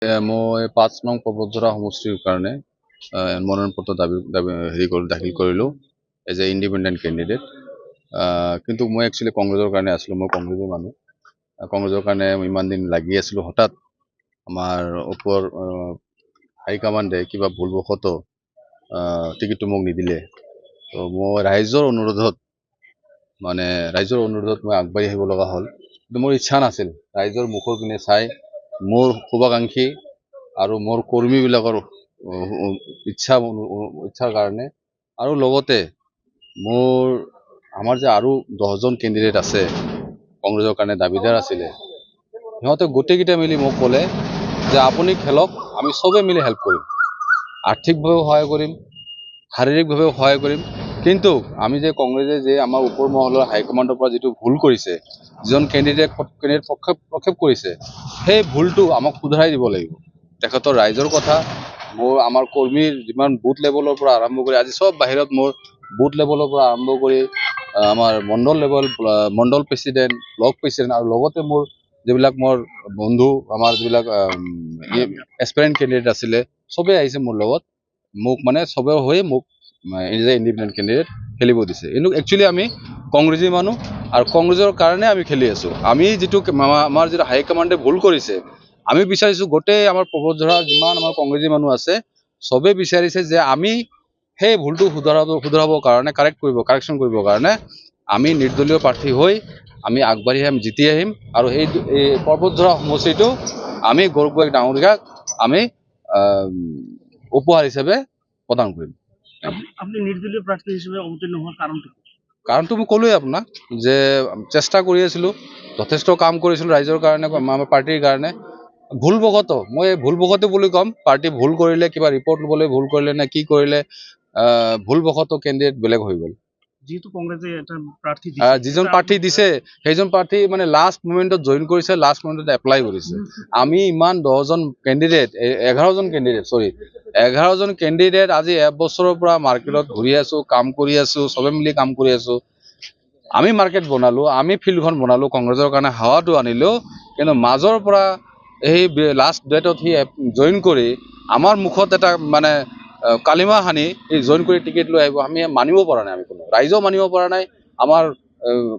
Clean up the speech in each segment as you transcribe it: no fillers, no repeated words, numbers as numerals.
মই ৫ নং পৰ্বতঝৰা সমষ্টিৰ কাৰণে মনোনয়ন পত্ৰ দাখিল কৰিলোঁ এজ এ ইণ্ডিপেণ্ডেণ্ট কেণ্ডিডেট। কিন্তু মই একচুৱেলি কংগ্ৰেছৰ কাৰণে আছিলোঁ, মই কংগ্ৰেছৰ মানুহ। কংগ্ৰেছৰ কাৰণে ইমান দিন লাগি আছিলোঁ। হঠাৎ আমাৰ ওপৰ হাইকমাণ্ডে কিবা ভুলবশতঃ টিকেটটো মোক নিদিলে। তো মই ৰাইজৰ অনুৰোধত মই আগবাঢ়ি আহিব লগা হ'ল। কিন্তু মোৰ ইচ্ছা নাছিল ৰাইজৰ মুখৰ পিনে চাই মোৰ শুভাকাংক্ষী আৰু মোৰ কৰ্মীবিলাকৰ ইচ্ছাৰ কাৰণে, আৰু লগতে আমাৰ যে আৰু 10জন কেণ্ডিডেট আছে কংগ্ৰেছৰ কাৰণে দাবীদাৰ আছিলে, সিহঁতে গোটেইকেইটা মিলি মোক ক'লে যে আপুনি খেলক, আমি চবে মিলি হেল্প কৰিম, আৰ্থিকভাৱেও সহায় কৰিম, শাৰীৰিকভাৱেও সহায় কৰিম। কিন্তু আমি যে কংগ্ৰেছে যে আমাৰ ওপৰ মহলৰ হাইকমাণ্ডৰ পৰা যিটো ভুল কৰিছে, যিজন কেণ্ডিডেট প্ৰক্ষেপ কৰিছে, সেই ভুলটো আমাক শুধৰাই দিব লাগিব। তেখেতৰ ৰাইজৰ কথা, আমাৰ কৰ্মীৰ যিমান বুথ লেভেলৰ পৰা আৰম্ভ কৰি আজি চব বাহিৰত মোৰ বুথ লেভেলৰ পৰা আৰম্ভ কৰি আমাৰ মণ্ডল প্ৰেচিডেণ্ট, ব্লক প্ৰেচিডেণ্ট, আৰু লগতে মোৰ যিবিলাক মোৰ বন্ধু, আমাৰ যিবিলাক এছপাইৰেণ্ট কেণ্ডিডেট আছিলে, চবেই আহিছে মোৰ লগত। মোক চবৰ হৈ মোক এজ এ ইণ্ডিপেণ্ডেণ্ট কেণ্ডিডেট খেলিব দিছে। কিন্তু একচুৱেলি আমি কংগ্ৰেছী মানুহ, আৰু কংগ্ৰেছৰ কাৰণে আমি খেলি আছোঁ। আমাৰ যিটো হাইকমাণ্ডে ভুল কৰিছে, আমি বিচাৰিছোঁ গোটেই আমাৰ পৰ্বতঝৰাৰ যিমান আমাৰ কংগ্ৰেছী মানুহ আছে, চবেই বিচাৰিছে যে আমি সেই ভুলটো শুধৰাবৰ কাৰণে, কাৰেকশ্যন কৰিবৰ কাৰণে আমি নিৰ্দলীয় প্ৰাৰ্থী হৈ আমি আগবাঢ়ি আহিম, জিতি আহিম, আৰু এই পৰ্বতঝৰা সমষ্টিটো আমি গৌৰৱ ডাঙৰীয়াক আমি উপহাৰ হিচাপে প্ৰদান কৰিম। আপনি নিৰ্দলীয় প্ৰাৰ্থী হিচাপে অৱতীৰ্ণ হোৱাৰ কাৰণটো মই ক'লোৱে আপোনাক, যে চেষ্টা কৰি আছিলোঁ, যথেষ্ট কাম কৰিছিলোঁ ৰাইজৰ কাৰণে, আমাৰ পাৰ্টিৰ কাৰণে। মই ভুলবশতঃ বুলি ক'ম, পাৰ্টি ভুল কৰিলে, কিবা ৰিপৰ্ট ল'বলৈ ভুল কৰিলে নে কি কৰিলে, ভুলবশতঃ কেণ্ডিডেট বেলেগ হৈ গ'ল। যিহেতু কংগ্ৰেছে এটা প্ৰাৰ্থী যিজন প্ৰাৰ্থী দিছে, সেইজন প্ৰাৰ্থী লাষ্ট মুমেণ্টত জইন কৰিছে, লাষ্ট মুমেণ্টত এপ্লাই কৰিছে। আমি ইমান 11জন কেণ্ডিডেট আজি 1 বছৰৰ পৰা মাৰ্কেটত ঘূৰি আছোঁ, কাম কৰি আছোঁ, চবে মিলি কাম কৰি আছোঁ। আমি মাৰ্কেট বনালোঁ, আমি ফিল্ডখন বনালোঁ, কংগ্ৰেছৰ কাৰণে হাৱাটো আনিলোঁ, কিন্তু মাজৰ পৰা এই লাষ্ট ডেটত সি জইন কৰি আমাৰ মুখত এটা কালিমা সানি জইন কৰি টিকেট লৈ আহিব, আমি মানিব পৰা নাই। আমি ৰাইজেও মানিব পৰা নাই, আমাৰ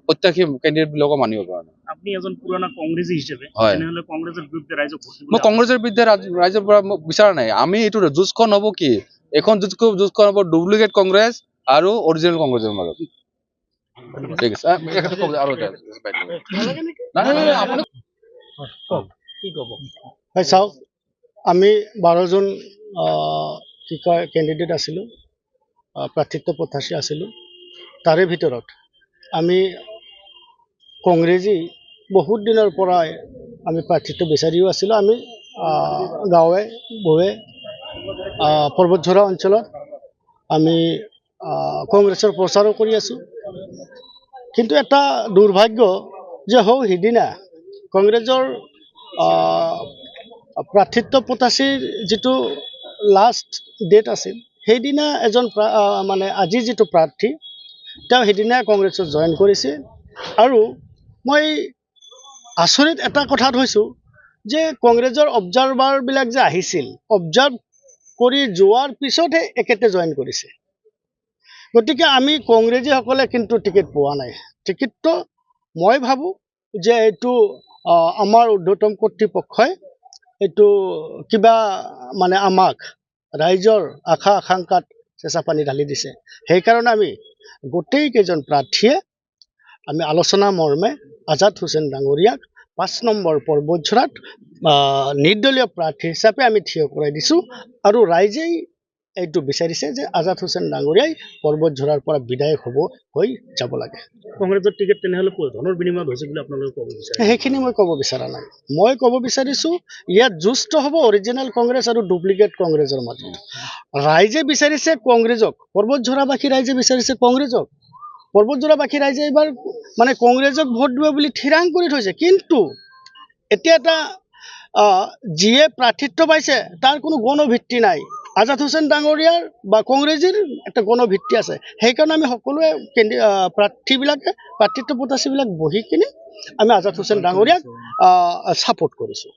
প্ৰত্যাশী কেণ্ডিডেটবিলাকো মানিব পৰা নাই। আপনি এজন পুৰণা কংগ্ৰেছী হিচাপে, তেনেহ'লে কংগ্ৰেছৰ বিৰুদ্ধে ৰাইজক ভোট দিব? মই কংগ্ৰেছৰ বিৰুদ্ধে ৰাইজৰ পৰা বিচৰা নাই। আমি এইটো যুঁজখন হ'ব কি, এখন যুঁজখন হ'ব ডুপ্লিকেট কংগ্ৰেছ আৰু অৰিজিনেল কংগ্ৰেছৰ মাজত। ঠিক আছে, চাওক, আমি 12জন কেণ্ডিডেট আছিলোঁ, প্ৰাৰ্থিত্ব প্ৰত্যাশী আছিলোঁ। তাৰে ভিতৰত আমি কংগ্ৰেছী বহুত দিনৰ পৰাই আমি প্ৰাৰ্থিত্ব বিচাৰিও আছিলোঁ। আমি গাঁৱে ভূঞে পৰ্বতঝৰা অঞ্চলত আমি কংগ্ৰেছৰ প্ৰচাৰো কৰি আছোঁ। কিন্তু এটা দুৰ্ভাগ্য যে সিদিনা কংগ্ৰেছৰ প্ৰাৰ্থিত্ব প্ৰত্যাশীৰ যিটো লাষ্ট ডেট আছিল, সেইদিনা আজি যিটো প্ৰাৰ্থী, তেওঁ সেইদিনা কংগ্ৰেছত জইন কৰিছিল। আৰু মই আচৰিত এটা কথাত হৈছোঁ যে কংগ্ৰেছৰ অবজাৰভাৰবিলাক যে আহিছিল, অবজাৰ্ভ কৰি যোৱাৰ পিছতহে এখেতে জইন কৰিছে। গতিকে আমি কংগ্ৰেছীসকলে কিন্তু টিকেট পোৱা নাই। টিকেটটো মই ভাবোঁ যে এইটো আমাৰ ঊৰ্ধ্বতম কৰ্তৃপক্ষই এইটো কিবা আমাক ৰাইজৰ আশা আকাংক্ষাত চেঁচা পানী ঢালি দিছে। সেইকাৰণে আমি গোটেইকেইজন প্ৰাৰ্থীয়ে আমি আলোচনা মৰ্মে আজাদ হুছেইন ডাঙৰীয়াক 5 নম্বৰ পৰ্বতঝৰাত নিৰ্দলীয় প্ৰাৰ্থী হিচাপে আমি থিয় কৰাই দিছোঁ। আৰু ৰাইজেই এইটো বিচাৰিছে যে আজাদ হুছেইন ডাঙৰীয়াই পৰ্বতঝৰাৰ পৰা বিধায়ক হৈ যাব লাগে। কংগ্ৰেছৰ টিকেট তেনেহ'লে ধনৰ বিনিময়ত হৈছে বুলি আপোনালোকে ক'ব বিচাৰে? সেইখিনি মই ক'ব বিচৰা নাই। মই ক'ব বিচাৰিছোঁ ইয়াত যুঁজটো হ'ব অৰিজিনেল কংগ্ৰেছ আৰু ডুপ্লিকেট কংগ্ৰেছৰ মাজত। ৰাইজে বিচাৰিছে কংগ্ৰেছক, পৰ্বতঝৰাবাসী ৰাইজে বিচাৰিছে কংগ্ৰেছক। পৰ্বতঝৰাবাসী ৰাইজে এইবাৰ কংগ্ৰেছক ভোট দিব বুলি থিৰাং কৰি থৈছে। কিন্তু এতিয়া এটা যিয়ে প্ৰাৰ্থিত্ব পাইছে তাৰ কোনো গণভিত্তি নাই। আজাদ হুছেইন ডাঙৰীয়াৰ বা কংগ্ৰেছীৰ এটা গণভিত্তি আছে। সেইকাৰণে আমি সকলোৱে প্ৰাৰ্থিত্ব প্ৰত্যাশীবিলাক বহি কিনে আমি আজাদ হুছেইন ডাঙৰীয়াক ছাপোৰ্ট কৰিছোঁ।